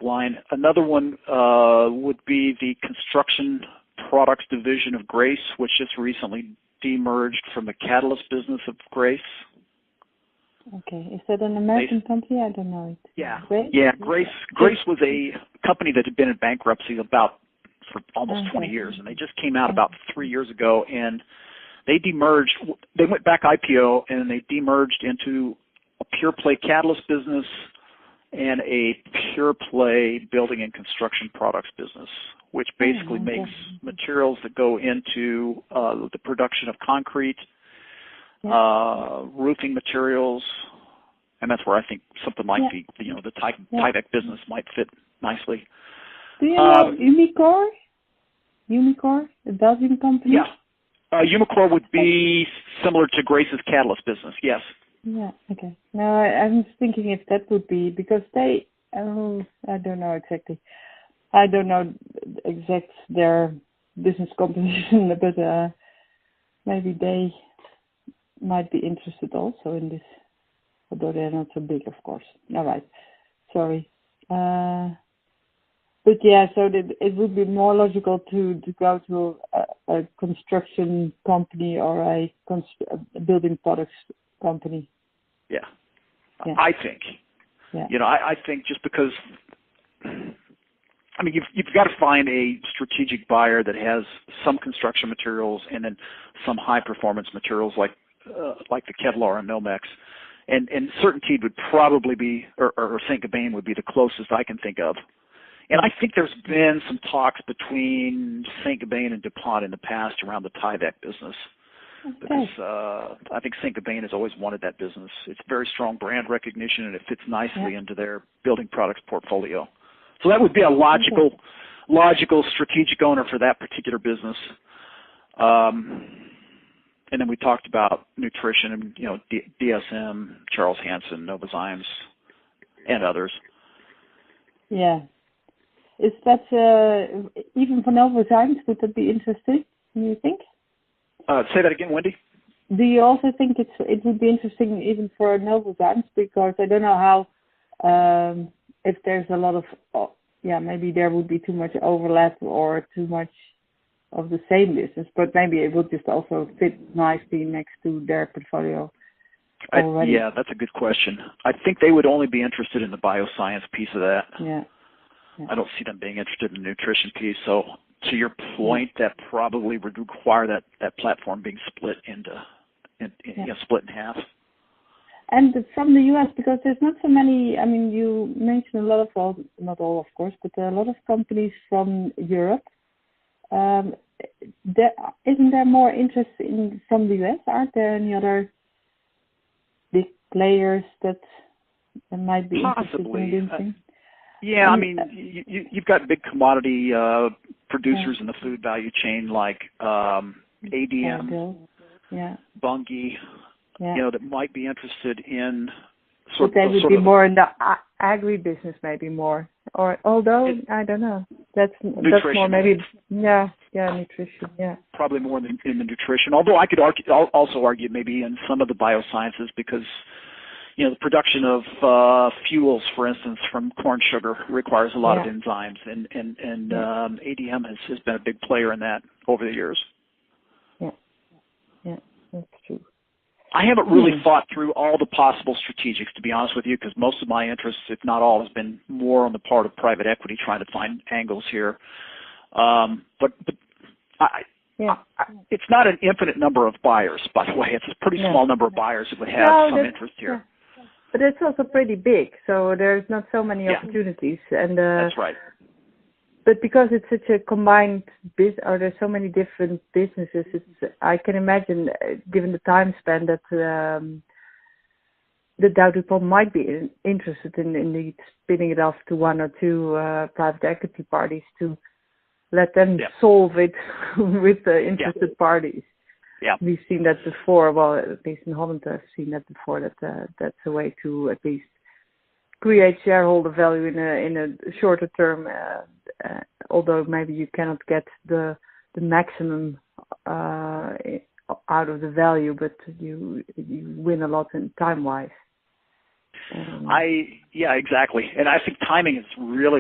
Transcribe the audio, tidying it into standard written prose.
line. Another one would be the construction products division of Grace, which just recently demerged from the catalyst business of Grace. Okay. Is that an American company? I don't know it. Yeah. Grace? Yeah. Grace was a company that had been in bankruptcy for almost 20 years, and they just came out about 3 years ago, and they demerged. They went back IPO, and they demerged into a pure play catalyst business and a pure play building and construction products business, which basically makes materials that go into the production of concrete, roofing materials, and that's where I think something like the Tyvek business might fit nicely. Do you know Umicore? Umicore, the Belgian company? Yeah. Umicore would be similar to Grace's catalyst business, yes. Yeah, okay. No, I was thinking if that would be, because they, I don't know exactly. I don't know their business composition, but maybe they might be interested also in this, although they're not so big, of course. All right. Sorry. But yeah, so it would be more logical to go to a construction company or a building products company. Yeah. I think. Yeah. I think just because, I mean, you've got to find a strategic buyer that has some construction materials and then some high performance materials like the Kevlar and Nomex. And Certainteed would probably be, or Saint-Gobain would be the closest I can think of. And I think there's been some talks between Saint-Gobain and DuPont in the past around the Tyvek business. Because I think Saint-Gobain has always wanted that business. It's very strong brand recognition, and it fits nicely into their building products portfolio. So that would be a logical strategic owner for that particular business. And then we talked about nutrition and, DSM, Charles Hanson, Novozymes, and others. Yeah. Is that, even for Novozymes, would that be interesting, do you think? Say that again, Wendy. Do you also think it would be interesting even for Novozymes? Because I don't know how, if there's a lot of, maybe there would be too much overlap or too much of the same business, but maybe it would just also fit nicely next to their portfolio already. Yeah, that's a good question. I think they would only be interested in the bioscience piece of that. Yeah. I don't see them being interested in the nutrition piece. So to your point, that probably would require that platform being split split in half. And from the U.S., because there's not so many, I mean, you mentioned a lot of, not all of course, but a lot of companies from Europe. Isn't there more interest from the U.S.? Aren't there any other big players that might be interested in doing things? Yeah, I mean, you've got big commodity producers in the food value chain like ADM, Bunge, that might be interested in but they would be more in the agri-business, maybe more. Or although I don't know, that's more maybe nutrition, probably more in the nutrition. Although I could also argue maybe in some of the biosciences because the production of fuels, for instance, from corn sugar requires a lot of enzymes, and ADM has been a big player in that over the years. Yeah, that's true. I haven't really thought through all the possible strategics, to be honest with you, because most of my interests, if not all, has been more on the part of private equity trying to find angles here. But it's not an infinite number of buyers, by the way. It's a pretty small number of buyers that would have some interest here. But it's also pretty big, so there's not so many opportunities. And that's right. But because it's such a combined business, or there's so many different businesses, I can imagine, given the time span, that the Dow DuPont might be interested in spinning it off to one or two private equity parties to let them solve it with the interested parties. Yeah, we've seen that before. Well, at least in Holland, I've seen that before. That's a way to at least create shareholder value in a shorter term. Although maybe you cannot get the maximum out of the value, but you win a lot in time wise. Exactly, and I think timing is really